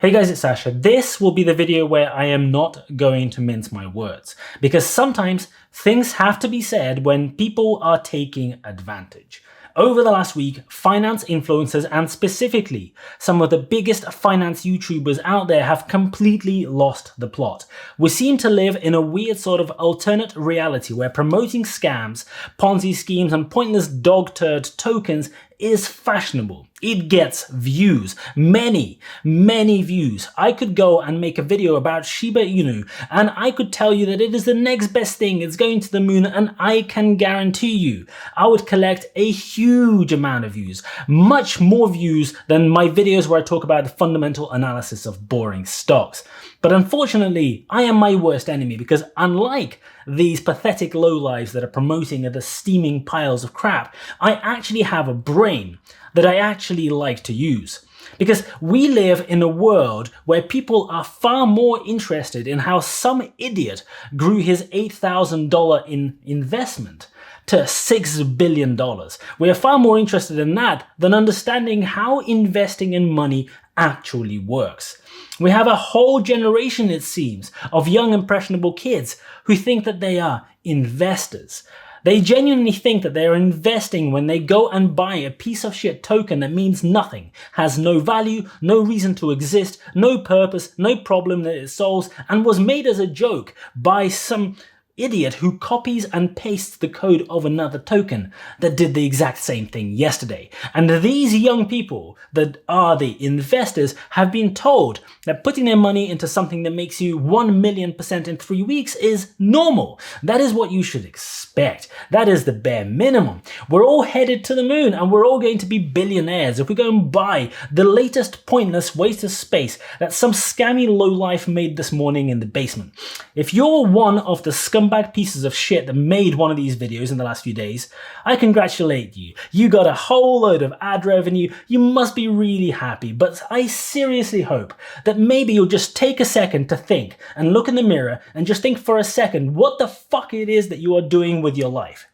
Hey guys, it's Sasha. This will be the video where I am not going to mince my words, because sometimes things have to be said when people are taking advantage. Over the last week, finance influencers and specifically some of the biggest finance YouTubers out there have completely lost the plot. We seem to live in a weird sort of alternate reality where promoting scams, Ponzi schemes and pointless dog turd tokens is fashionable. It gets views, many views. I could go and make a video about Shiba Inu and I could tell you that it is the next best thing, it's going to the moon, and I can guarantee you I would collect a huge amount of views, much more views than my videos where I talk about the fundamental analysis of boring stocks. But unfortunately, I am my worst enemy because unlike these pathetic lowlives that are promoting the steaming piles of crap, I actually have a brain that I actually like to use. Because we live in a world where people are far more interested in how some idiot grew his $8,000 investment to $6 billion. We are far more interested in that than understanding how investing in money actually works. We have a whole generation, it seems, of young impressionable kids who think that they are investors. They genuinely think that they are investing when they go and buy a piece of shit token that means nothing, has no value, no reason to exist, no purpose, no problem that it solves, and was made as a joke by some idiot who copies and pastes the code of another token that did the exact same thing yesterday. And these young people that are the investors have been told that putting their money into something that makes you 1,000,000% in 3 weeks is normal. That is what you should expect. That is the bare minimum. We're all headed to the moon and we're all going to be billionaires if we go and buy the latest pointless waste of space that some scammy lowlife made this morning in the basement. If you're one of the scumbag pieces of shit that made one of these videos in the last few days, I congratulate you. You got a whole load of ad revenue. You must be really happy, but I seriously hope that maybe you'll just take a second to think and look in the mirror and just think for a second what the fuck it is that you are doing with your life.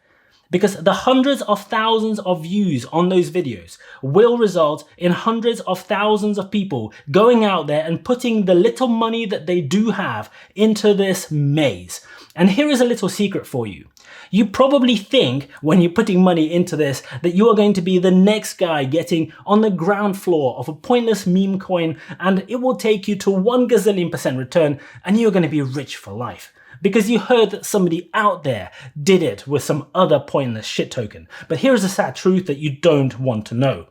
Because the hundreds of thousands of views on those videos will result in hundreds of thousands of people going out there and putting the little money that they do have into this maze. And here is a little secret for you. You probably think when you're putting money into this that you are going to be the next guy getting on the ground floor of a pointless meme coin and it will take you to 1,000,000,000% return and you're going to be rich for life. Because you heard that somebody out there did it with some other pointless shit token. But here's the sad truth that you don't want to know.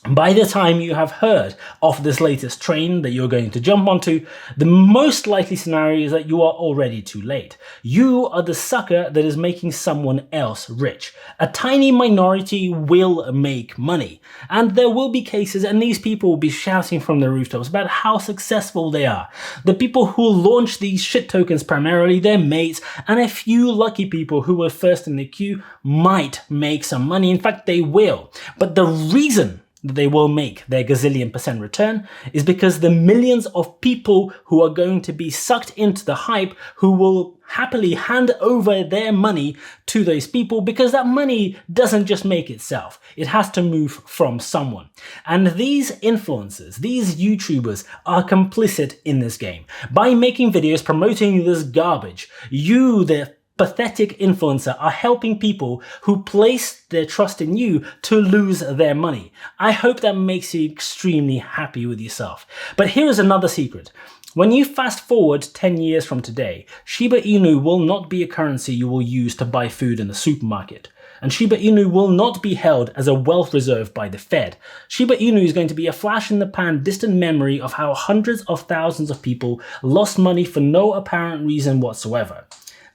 By the time you have heard of this latest train that you're going to jump onto, the most likely scenario is that you are already too late. You are the sucker that is making someone else rich. A tiny minority will make money. And there will be cases, and these people will be shouting from the rooftops about how successful they are. The people who launch these shit tokens primarily, their mates, and a few lucky people who were first in the queue might make some money. In fact, they will. But the reason that they will make their gazillion% return is because the millions of people who are going to be sucked into the hype, who will happily hand over their money to those people, because that money doesn't just make itself. It has to move from someone. And these influencers, these YouTubers are complicit in this game. By making videos promoting this garbage, you, the pathetic influencer, are helping people who place their trust in you to lose their money. I hope that makes you extremely happy with yourself. But here is another secret. When you fast forward 10 years from today, Shiba Inu will not be a currency you will use to buy food in the supermarket. And Shiba Inu will not be held as a wealth reserve by the Fed. Shiba Inu is going to be a flash in the pan, distant memory of how hundreds of thousands of people lost money for no apparent reason whatsoever.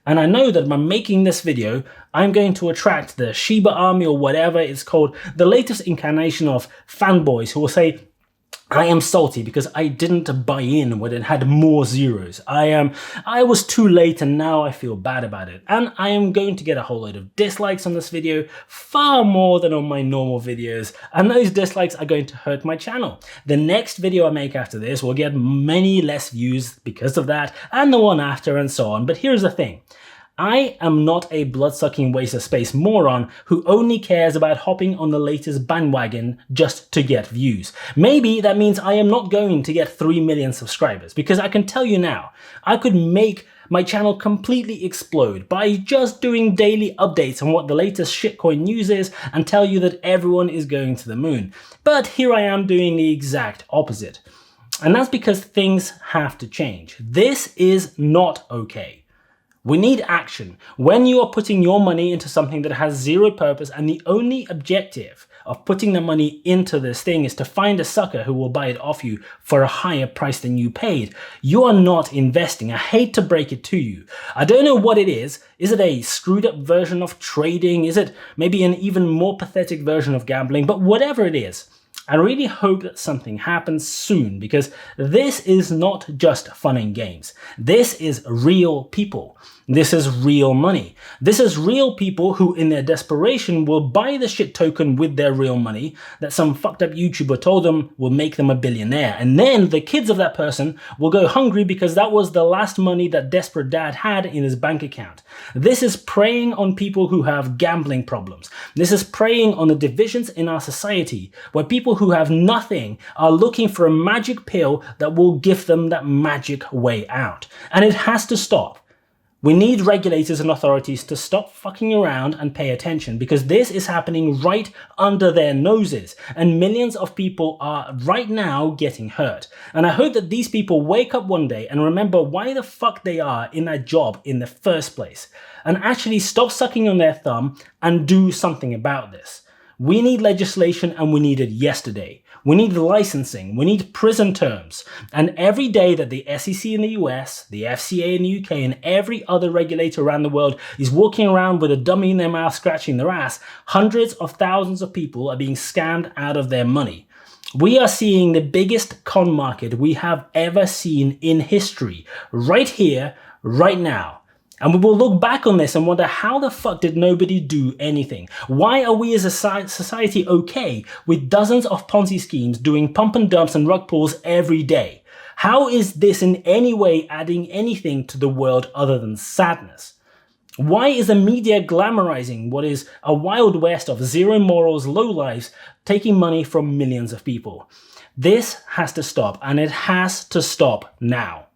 And I know that by making this video, I'm going to attract the Shiba army or whatever it's called, the latest incarnation of fanboys who will say, I am salty because I didn't buy in when it had more zeros. I was too late and now I feel bad about it. And I am going to get a whole load of dislikes on this video, far more than on my normal videos. And those dislikes are going to hurt my channel. The next video I make after this will get many less views because of that, and the one after, and so on. But here's the thing. I am not a blood-sucking waste of space moron who only cares about hopping on the latest bandwagon just to get views. Maybe that means I am not going to get 3 million subscribers, because I can tell you now, I could make my channel completely explode by just doing daily updates on what the latest shitcoin news is and tell you that everyone is going to the moon. But here I am doing the exact opposite. And that's because things have to change. This is not okay. We need action. When you are putting your money into something that has zero purpose and the only objective of putting the money into this thing is to find a sucker who will buy it off you for a higher price than you paid, you are not investing. I hate to break it to you. I don't know what it is. Is it a screwed up version of trading? Is it maybe an even more pathetic version of gambling? But whatever it is, I really hope that something happens soon, because this is not just fun and games. This is real people. This is real money. This is real people who in their desperation will buy the shit token with their real money that some fucked up YouTuber told them will make them a billionaire. And then the kids of that person will go hungry because that was the last money that desperate dad had in his bank account. This is preying on people who have gambling problems. This is preying on the divisions in our society where people who have nothing are looking for a magic pill that will give them that magic way out. And it has to stop. We need regulators and authorities to stop fucking around and pay attention, because this is happening right under their noses and millions of people are right now getting hurt. And I hope that these people wake up one day and remember why the fuck they are in that job in the first place and actually stop sucking on their thumb and do something about this. We need legislation, and we need it yesterday. We need licensing, we need prison terms. And every day that the SEC in the US, the FCA in the UK, and every other regulator around the world is walking around with a dummy in their mouth scratching their ass, hundreds of thousands of people are being scammed out of their money. We are seeing the biggest con market we have ever seen in history, right here, right now. And we will look back on this and wonder, how the fuck did nobody do anything? Why are we as a society okay with dozens of Ponzi schemes doing pump and dumps and rug pulls every day? How is this in any way adding anything to the world other than sadness? Why is the media glamorizing what is a wild west of zero morals, low lives, taking money from millions of people? This has to stop, and it has to stop now.